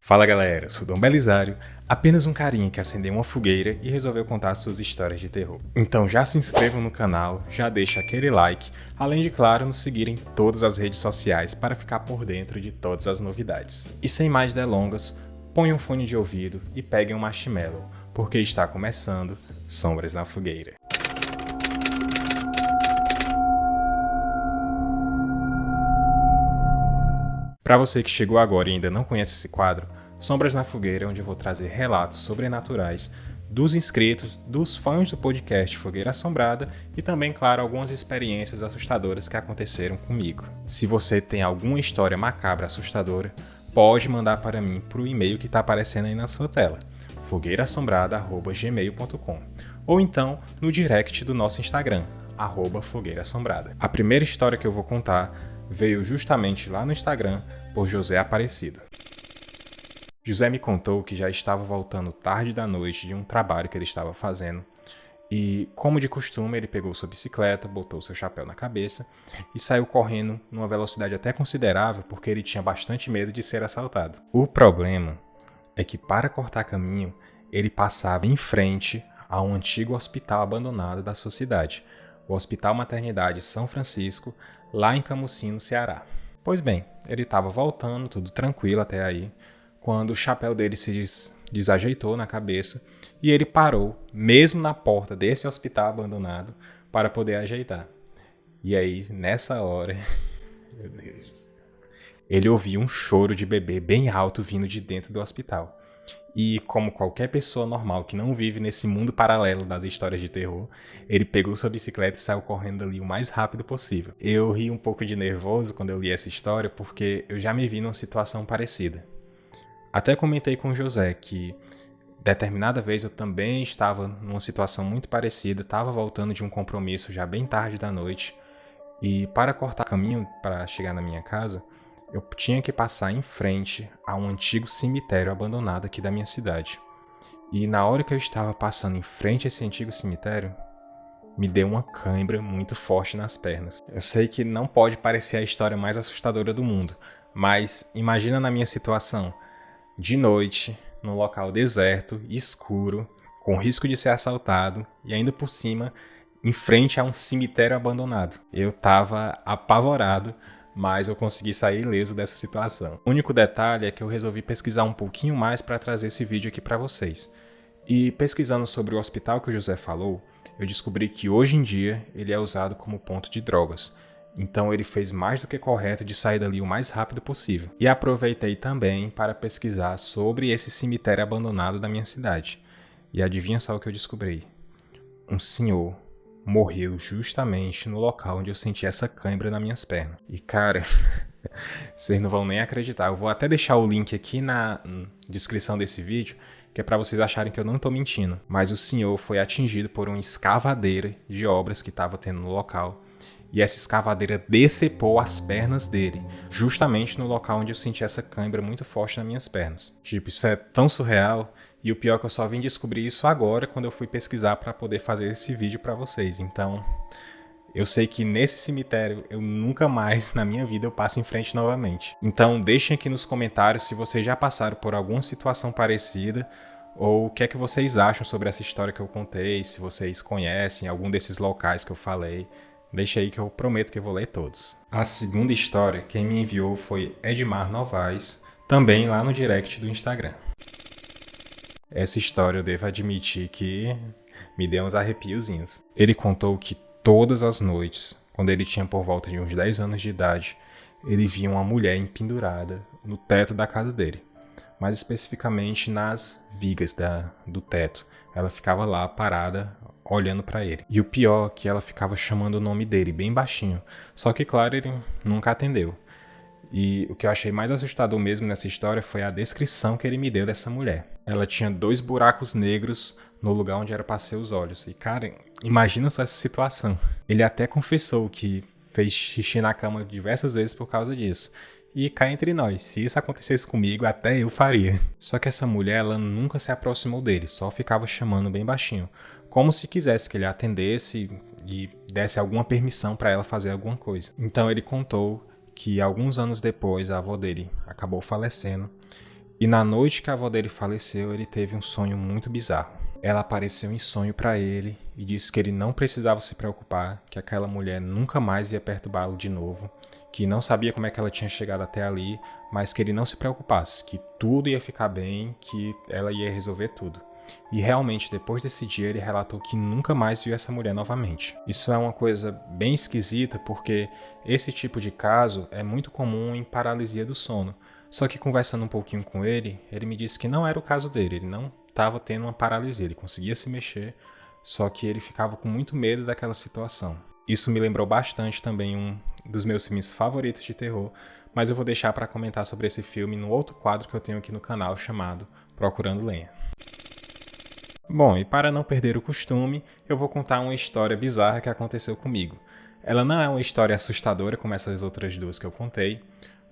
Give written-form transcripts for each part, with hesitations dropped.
Fala galera, sou Dom Belisário, apenas um carinha que acendeu uma fogueira e resolveu contar suas histórias de terror. Então já se inscrevam no canal, já deixa aquele like, além de claro nos seguir em todas as redes sociais para ficar por dentro de todas as novidades. E sem mais delongas, ponham um fone de ouvido e peguem um marshmallow, porque está começando Sombras na Fogueira. Para você que chegou agora e ainda não conhece esse quadro, Sombras na Fogueira é onde eu vou trazer relatos sobrenaturais dos inscritos, dos fãs do podcast Fogueira Assombrada e também, claro, algumas experiências assustadoras que aconteceram comigo. Se você tem alguma história macabra assustadora, pode mandar para mim para o e-mail que está aparecendo aí na sua tela, fogueiraassombrada@gmail.com, ou então no direct do nosso Instagram, @fogueiraassombrada. A primeira história que eu vou contar veio justamente lá no Instagram por José Aparecido. José me contou que já estava voltando tarde da noite de um trabalho que ele estava fazendo e, como de costume, ele pegou sua bicicleta, botou seu chapéu na cabeça e saiu correndo numa velocidade até considerável porque ele tinha bastante medo de ser assaltado. O problema é que, para cortar caminho, ele passava em frente a um antigo hospital abandonado da sua cidade, o Hospital Maternidade São Francisco, lá em Camusim, no Ceará. Pois bem, ele estava voltando, tudo tranquilo até aí, quando o chapéu dele se desajeitou na cabeça e ele parou, mesmo na porta desse hospital abandonado, para poder ajeitar. E aí, nessa hora, meu Deus, ele ouviu um choro de bebê bem alto vindo de dentro do hospital. E, como qualquer pessoa normal que não vive nesse mundo paralelo das histórias de terror, ele pegou sua bicicleta e saiu correndo ali o mais rápido possível. Eu ri um pouco de nervoso quando eu li essa história porque eu já me vi numa situação parecida. Até comentei com o José que, determinada vez, eu também estava numa situação muito parecida, estava voltando de um compromisso já bem tarde da noite, e para cortar caminho para chegar na minha casa, eu tinha que passar em frente a um antigo cemitério abandonado aqui da minha cidade. E na hora que eu estava passando em frente a esse antigo cemitério, me deu uma cãibra muito forte nas pernas. Eu sei que não pode parecer a história mais assustadora do mundo, mas imagina na minha situação, de noite, num local deserto, escuro, com risco de ser assaltado e ainda por cima, em frente a um cemitério abandonado. Eu estava apavorado, mas eu consegui sair ileso dessa situação. O único detalhe é que eu resolvi pesquisar um pouquinho mais para trazer esse vídeo aqui para vocês. E pesquisando sobre o hospital que o José falou, eu descobri que hoje em dia ele é usado como ponto de drogas. Então ele fez mais do que correto de sair dali o mais rápido possível. E aproveitei também para pesquisar sobre esse cemitério abandonado da minha cidade. E adivinha só o que eu descobri? Um senhor morreu justamente no local onde eu senti essa cãibra nas minhas pernas. E cara, vocês não vão nem acreditar. Eu vou até deixar o link aqui na descrição desse vídeo, que é para vocês acharem que eu não estou mentindo. Mas o senhor foi atingido por uma escavadeira de obras que estava tendo no local. E essa escavadeira decepou as pernas dele, justamente no local onde eu senti essa cãibra muito forte nas minhas pernas. Tipo, isso é tão surreal, e o pior é que eu só vim descobrir isso agora quando eu fui pesquisar para poder fazer esse vídeo para vocês. Então, eu sei que nesse cemitério eu nunca mais na minha vida eu passo em frente novamente. Então, deixem aqui nos comentários se vocês já passaram por alguma situação parecida, ou o que é que vocês acham sobre essa história que eu contei, se vocês conhecem algum desses locais que eu falei. Deixa aí que eu prometo que eu vou ler todos. A segunda história, quem me enviou foi Edmar Novaes, também lá no direct do Instagram. Essa história eu devo admitir que me deu uns arrepiozinhos. Ele contou que todas as noites, quando ele tinha por volta de uns 10 anos de idade, ele via uma mulher empendurada no teto da casa dele. Mais especificamente nas vigas do teto. Ela ficava lá parada, olhando pra ele. E o pior é que ela ficava chamando o nome dele bem baixinho. Só que, claro, ele nunca atendeu. E o que eu achei mais assustador mesmo nessa história foi a descrição que ele me deu dessa mulher. Ela tinha 2 buracos negros no lugar onde era pra ser os olhos. E, cara, imagina só essa situação. Ele até confessou que fez xixi na cama diversas vezes por causa disso. E cá entre nós, se isso acontecesse comigo, até eu faria. Só que essa mulher, ela nunca se aproximou dele, só ficava chamando bem baixinho. Como se quisesse que ele atendesse e desse alguma permissão para ela fazer alguma coisa. Então ele contou que alguns anos depois a avó dele acabou falecendo E na noite que a avó dele faleceu, ele teve um sonho muito bizarro. Ela apareceu em sonho para ele e disse que ele não precisava se preocupar, que aquela mulher nunca mais ia perturbá-lo de novo, que não sabia como é que ela tinha chegado até ali, mas que ele não se preocupasse, que tudo ia ficar bem, que ela ia resolver tudo. E realmente, depois desse dia, ele relatou que nunca mais viu essa mulher novamente. Isso é uma coisa bem esquisita, porque esse tipo de caso é muito comum em paralisia do sono. Só que conversando um pouquinho com ele, ele me disse que não era o caso dele, ele não estava tendo uma paralisia, ele conseguia se mexer, só que ele ficava com muito medo daquela situação. Isso me lembrou bastante também um dos meus filmes favoritos de terror, mas eu vou deixar para comentar sobre esse filme no outro quadro que eu tenho aqui no canal chamado Procurando Lenha. Bom, e para não perder o costume, eu vou contar uma história bizarra que aconteceu comigo. Ela não é uma história assustadora como essas outras duas que eu contei,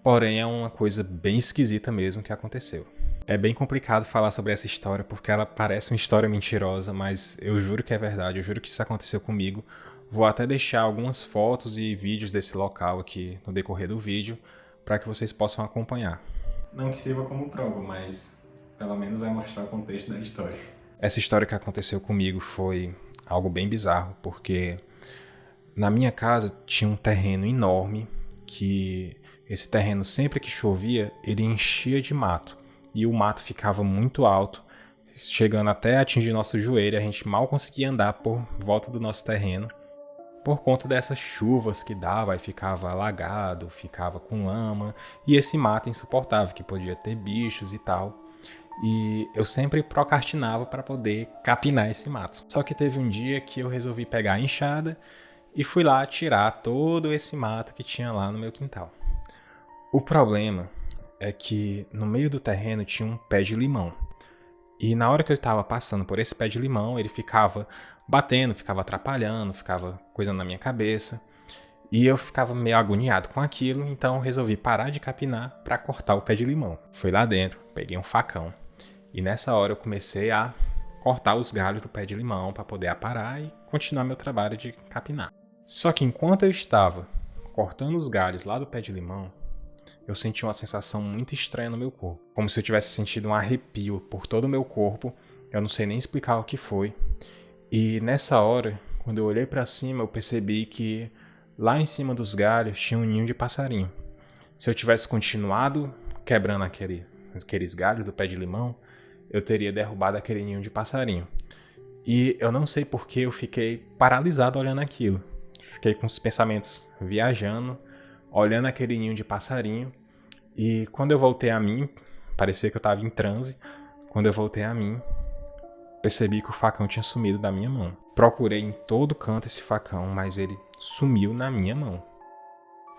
porém é uma coisa bem esquisita mesmo que aconteceu. É bem complicado falar sobre essa história porque ela parece uma história mentirosa, mas eu juro que é verdade, eu juro que isso aconteceu comigo. Vou até deixar algumas fotos e vídeos desse local aqui no decorrer do vídeo para que vocês possam acompanhar. Não que sirva como prova, mas pelo menos vai mostrar o contexto da história. Essa história que aconteceu comigo foi algo bem bizarro, porque na minha casa tinha um terreno enorme que esse terreno, sempre que chovia, ele enchia de mato. E o mato ficava muito alto, chegando até atingir nosso joelho. A gente mal conseguia andar por volta do nosso terreno, por conta dessas chuvas que dava, e ficava alagado, ficava com lama. E esse mato insuportável, que podia ter bichos e tal. E eu sempre procrastinava para poder capinar esse mato. Só que teve um dia que eu resolvi pegar a enxada e fui lá tirar todo esse mato que tinha lá no meu quintal. O problema é que no meio do terreno tinha um pé de limão. E na hora que eu estava passando por esse pé de limão, ele ficava batendo, ficava atrapalhando, ficava coisando na minha cabeça. E eu ficava meio agoniado com aquilo, então resolvi parar de capinar para cortar o pé de limão. Fui lá dentro, peguei um facão. E nessa hora eu comecei a cortar os galhos do pé de limão para poder aparar e continuar meu trabalho de capinar. Só que enquanto eu estava cortando os galhos lá do pé de limão, eu senti uma sensação muito estranha no meu corpo. Como se eu tivesse sentido um arrepio por todo o meu corpo. Eu não sei nem explicar o que foi. E nessa hora, quando eu olhei para cima, eu percebi que lá em cima dos galhos tinha um ninho de passarinho. Se eu tivesse continuado quebrando aqueles galhos do pé de limão, eu teria derrubado aquele ninho de passarinho. E eu não sei por que eu fiquei paralisado olhando aquilo. Fiquei com os pensamentos viajando, olhando aquele ninho de passarinho. E quando eu voltei a mim, parecia que eu estava em transe. Quando eu voltei a mim, percebi que o facão tinha sumido da minha mão. Procurei em todo canto esse facão, mas ele sumiu na minha mão.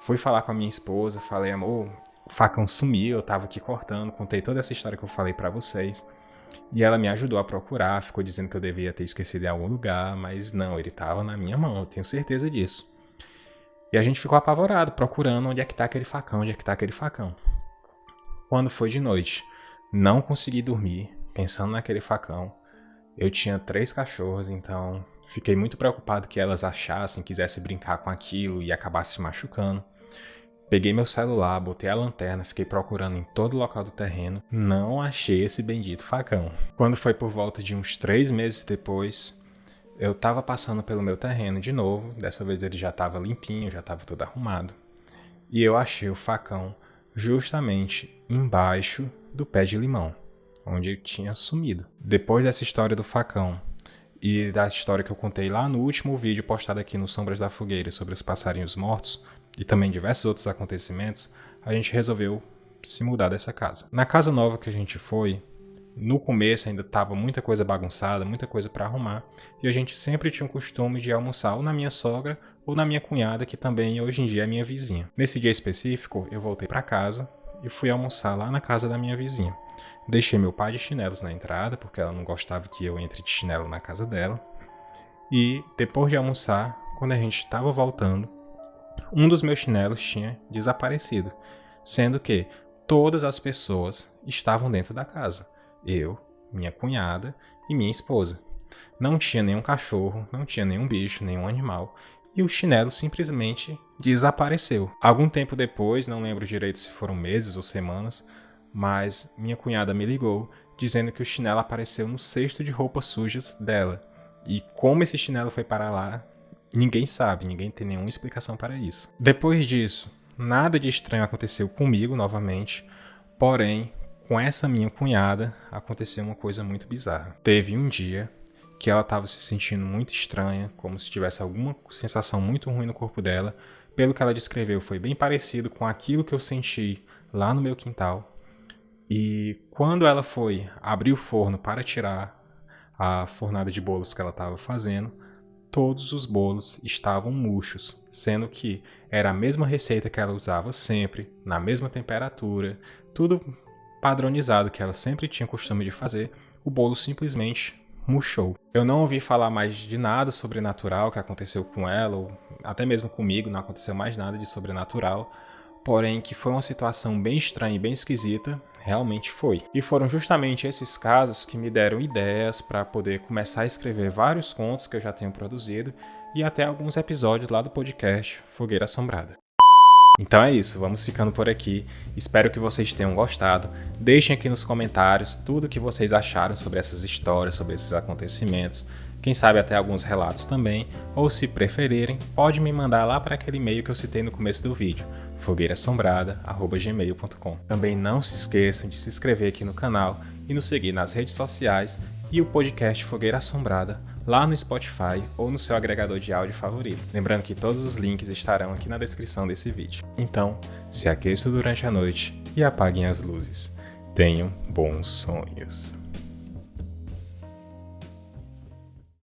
Fui falar com a minha esposa, falei, amor, o facão sumiu, eu estava aqui cortando, contei toda essa história que eu falei para vocês. E ela me ajudou a procurar, ficou dizendo que eu devia ter esquecido em algum lugar, mas não, ele estava na minha mão, eu tenho certeza disso. E a gente ficou apavorado, procurando onde é que tá aquele facão, onde é que tá aquele facão. Quando foi de noite, não consegui dormir, pensando naquele facão. Eu tinha 3 cachorros, então fiquei muito preocupado que elas achassem, quisessem brincar com aquilo e acabassem se machucando. Peguei meu celular, botei a lanterna, fiquei procurando em todo o local do terreno. Não achei esse bendito facão. Quando foi por volta de uns 3 meses depois, eu estava passando pelo meu terreno de novo. Dessa vez ele já estava limpinho, já estava todo arrumado. E eu achei o facão justamente embaixo do pé de limão, onde ele tinha sumido. Depois dessa história do facão e da história que eu contei lá no último vídeo postado aqui no Sombras da Fogueira sobre os passarinhos mortos, e também diversos outros acontecimentos, a gente resolveu se mudar dessa casa. Na casa nova que a gente foi, no começo ainda estava muita coisa bagunçada, muita coisa para arrumar, e a gente sempre tinha o costume de almoçar ou na minha sogra ou na minha cunhada, que também hoje em dia é minha vizinha. Nesse dia específico, eu voltei para casa e fui almoçar lá na casa da minha vizinha. Deixei meu pai de chinelos na entrada, porque ela não gostava que eu entre de chinelo na casa dela. E depois de almoçar, quando a gente estava voltando, um dos meus chinelos tinha desaparecido, sendo que todas as pessoas estavam dentro da casa. Eu, minha cunhada e minha esposa. Não tinha nenhum cachorro, não tinha nenhum bicho, nenhum animal, e o chinelo simplesmente desapareceu. Algum tempo depois, não lembro direito se foram meses ou semanas, mas minha cunhada me ligou dizendo que o chinelo apareceu no cesto de roupas sujas dela. E como esse chinelo foi para lá, ninguém sabe, ninguém tem nenhuma explicação para isso. Depois disso, nada de estranho aconteceu comigo novamente, porém, com essa minha cunhada, aconteceu uma coisa muito bizarra. Teve um dia que ela estava se sentindo muito estranha, como se tivesse alguma sensação muito ruim no corpo dela. Pelo que ela descreveu, foi bem parecido com aquilo que eu senti lá no meu quintal. E quando ela foi abrir o forno para tirar a fornada de bolos que ela estava fazendo, todos os bolos estavam murchos, sendo que era a mesma receita que ela usava sempre, na mesma temperatura, tudo padronizado que ela sempre tinha costume de fazer. O bolo simplesmente murchou. Eu não ouvi falar mais de nada sobrenatural que aconteceu com ela, ou até mesmo comigo, não aconteceu mais nada de sobrenatural. Porém, que foi uma situação bem estranha e bem esquisita, realmente foi. E foram justamente esses casos que me deram ideias para poder começar a escrever vários contos que eu já tenho produzido e até alguns episódios lá do podcast Fogueira Assombrada. Então é isso, vamos ficando por aqui. Espero que vocês tenham gostado. Deixem aqui nos comentários tudo o que vocês acharam sobre essas histórias, sobre esses acontecimentos. Quem sabe até alguns relatos também, ou se preferirem, pode me mandar lá para aquele e-mail que eu citei no começo do vídeo, fogueirassombrada@gmail.com. Também não se esqueçam de se inscrever aqui no canal e nos seguir nas redes sociais e o podcast Fogueira Assombrada lá no Spotify ou no seu agregador de áudio favorito. Lembrando que todos os links estarão aqui na descrição desse vídeo. Então, se aqueçam durante a noite e apaguem as luzes. Tenham bons sonhos.